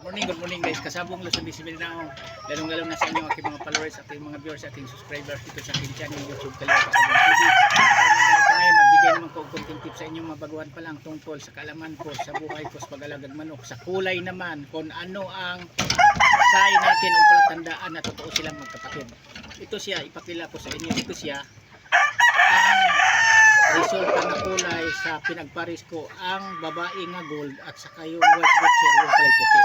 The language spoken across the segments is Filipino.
Good morning guys. Kasabong Luzon, Visibili na ako. Lalong-lalong na sa inyo aking mga followers, aking mga viewers, aking subscribers dito sa aking channel YouTube Kalingap Kasabong TV. Para ngayon, magbigay naman ko konting tips sa inyong mabaguhan pa lang tungkol sa kaalaman ko, sa buhay ko, sa pag-alagad manok, sa kulay naman, kung ano ang sign natin o palatandaan na totoo silang magkapatid. Ito siya, ipakila ko sa inyo. Ito siya, ang resulta na kulay sa pinagparis ko, ang babae nga gold at saka yung white butcher yung kulay puti.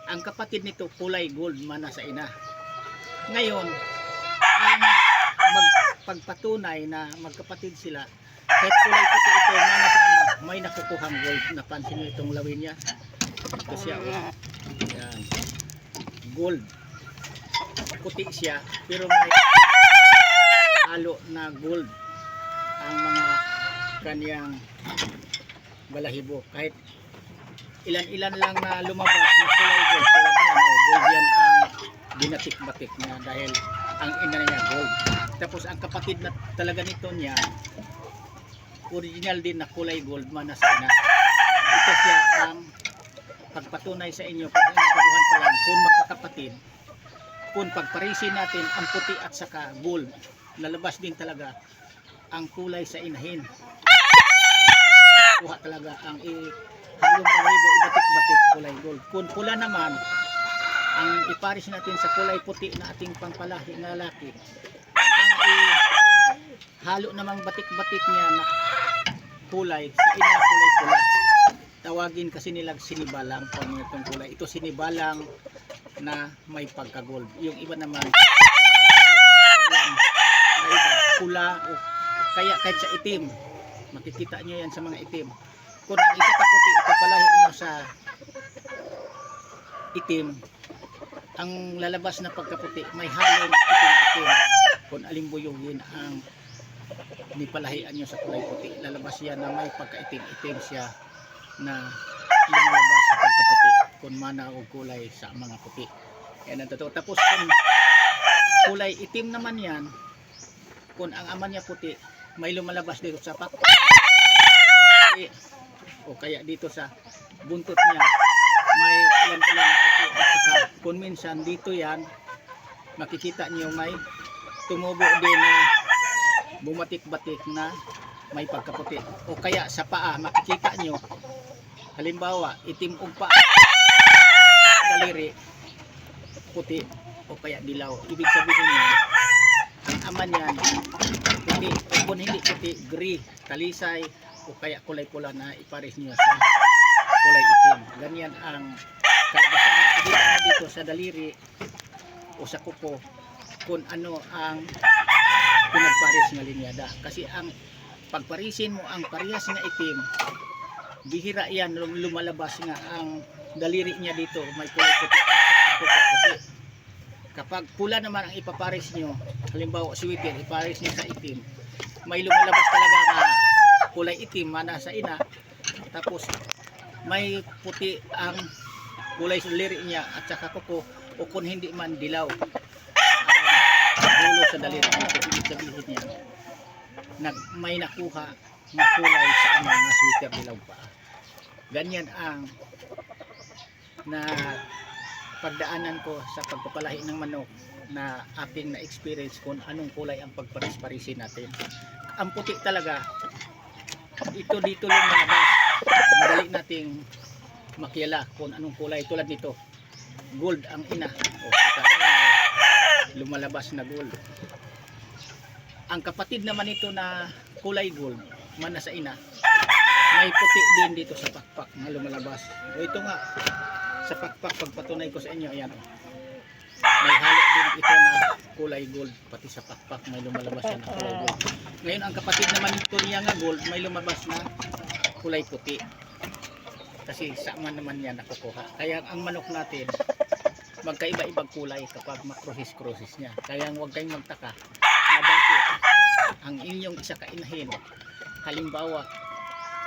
Ang kapatid nito kulay gold mana sa ina. Ngayon, ang magpagpatunay na magkapatid sila, kahit kulay puti ito mana sa ama, may nakukuhang gold. Napansin nyo itong lawin niya? Ito siya, oh. Yan. Gold. Puti siya, pero may halo na gold ang mga kanyang balahibo. Kahit ilan-ilan lang na lumabas na kulay gold, tulad yan, gold yan ang binatik-batik niya dahil ang ina niya gold. Tapos ang kapatid na talaga nito niya, original din na kulay gold man sa ina. Ito siya ang pagpatunay sa inyo pag nagkabuhan pa lang kung magkakapatid, kung pagparisin natin ang puti at saka gold, lalabas din talaga ang kulay sa inahin. Kuha talaga ang halong balahibo, ibatik-batik kulay gold. Kung pula naman, ang iparis natin sa kulay puti na ating pangpalahi na lalaki, ang halo namang batik-batik niya na kulay sa ina, kulay pula. Tawagin kasi nilang sinibalang pang itong kulay. Ito sinibalang na may pagka-gold. Yung iba naman pula o kaya kahit sa itim, makikita nyo yan sa mga itim. Kung ang isa kaputi, ipapalahi nyo sa itim, ang lalabas na pagkaputi may halong itim-itim. Kung alimbuyugin ang nipalahian nyo sa kulay puti, lalabas yan na may pagkaitim-itim siya na lumalabas sa pagkaputi kung mana o kulay sa mga puti. Yan ang totoo. Tapos kung kulay itim naman yan, kung ang ama niya puti, may lumalabas dito sa pak o kaya dito sa buntot niya may ilan-ilan na puti, at saka kung minsan dito yan makikita niyo may tumubo din na bumatik-batik na may pagkaputi, o kaya sa paa makikita niyo halimbawa itim og paa, daliri puti o kaya dilaw. Ibig sabihin niya ang ama niyan puti, o kung hindi puti, gray, talisay o kaya kulay pula na ipares niyo sa kulay itim. Ganyan ang kalabasan na dito sa daliri o sa kuko kung ano ang pinagpares nga linyada. Kasi ang pagparisin mo ang parehas nga itim, bihira yan lumalabas nga ang daliri niya dito may kulay puti at puti. Kapag pula naman ang ipapares nyo, halimbawa sweater, ipares nyo sa itim, may lumalabas talaga na kulay itim mana sa ina, tapos may puti ang kulay sa daliri niya at saka kuko, o kung hindi man dilaw ang dulo sa daliri nito. Ibig sabihin niya may nakuha na kulay sa mga sweater dilaw pa. Ganyan ang na pagdaanan ko sa pagpapalahi ng manok na aking na-experience kung anong kulay ang pagparis-parisin natin. Ang puti talaga, ito dito lang malabas. Madali nating makilala kung anong kulay. Tulad nito, gold ang ina. O, lumalabas na gold. Ang kapatid naman ito na kulay gold, mana sa ina, may puti din dito sa pakpak na lumalabas. O ito nga, sa pakpak, pagpatunay ko sa inyo, ayan o. May halo din ito na kulay gold, pati sa pakpak may lumalabas na kulay gold. Ngayon ang kapatid naman ito niya nga gold, may lumabas na kulay puti. Kasi sama naman yan nakukuha. Kaya ang manok natin, magkaiba-ibang kulay kapag makrosis-krosis niya. Kaya huwag kayong magtaka na bakit ang inyong isa kainahin, halimbawa,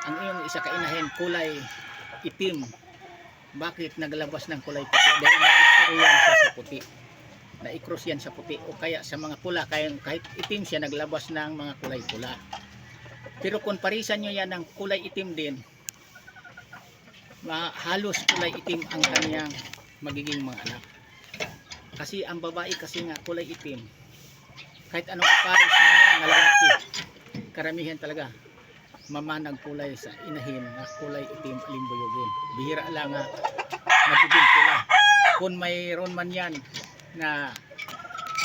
ang inyong isa kainahin kulay itim, bakit naglabas ng kulay puti? Dahil na-istoryan siya sa puti, na-cross yan sa puti, o kaya sa mga pula, kahit itim siya naglabas ng mga kulay pula. Pero kung parisan nyo yan ng kulay itim din, halos kulay itim ang kaniyang magiging mga anak. Kasi ang babae kasi nga kulay itim, kahit anong ipares niya na lalaki, karamihan talaga mamanag kulay sa inahin na kulay itim alimbuyogin. Bihira lang nga magiging pula. Kung mayroon man yan na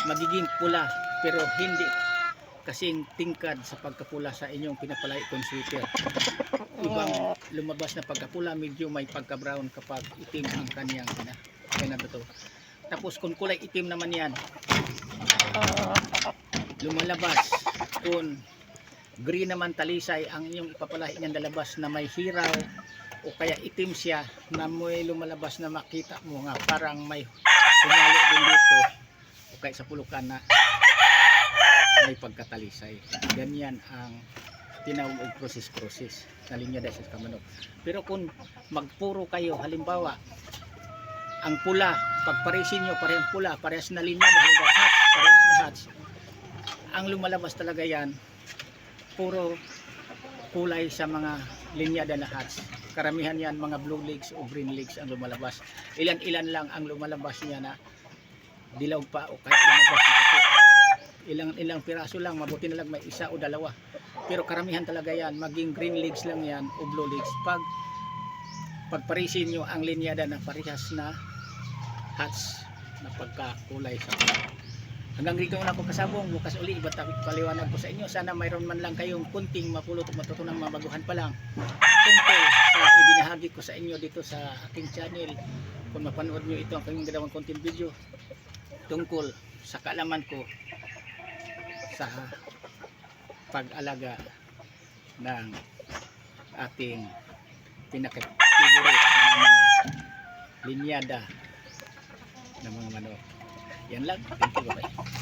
magiging pula pero hindi kasing tingkad sa pagkapula sa inyong pinapalay kong sweater. Ibang lumabas na pagkapula, medyo may pagka-brown kapag itim ang kaniyang pinabato. Tapos kung kulay itim naman yan, lumalabas. Kung green naman talisay ang inyong ipapalahi niyan lalabas na may hiraw o kaya itim siya na may lumalabas na makita mo nga parang may humalo din dito o kaya sa pulukan na may pagkatalisay. Ganyan ang tinawag og process na linya dahil sa manok. Pero kung magpuro kayo, halimbawa ang pula, pagparisin nyo parehong pula, parehas na linya dahil hats, parehas na hats, ang lumalabas talaga yan puro kulay sa mga linyada na hats. Karamihan yan mga blue legs o green legs ang lumalabas. Ilan-ilan lang ang lumalabas niya na dilaw pa o kahit lumabas na puti. Ilang piraso lang, mabuti na lang may isa o dalawa. Pero karamihan talaga yan, maging green legs lang yan o blue legs. Pagparisin nyo ang linyada na parehas na hats na pagkakulay sa kulay. Hanggang rito na ako kasabong, bukas uli iba't paliwanag ko sa inyo. Sana mayroon man lang kayong kunting mapulot o matutunang mabaguhan pa lang tungkol sa ibinahagi ko sa inyo dito sa aking channel. Kung mapanood nyo ito ang kanyang ginawang content video tungkol sa kaalaman ko sa pag-alaga ng ating pinaka-favorite na mga linyada ng mga manok. Yan lang. Thank you. Bye-bye.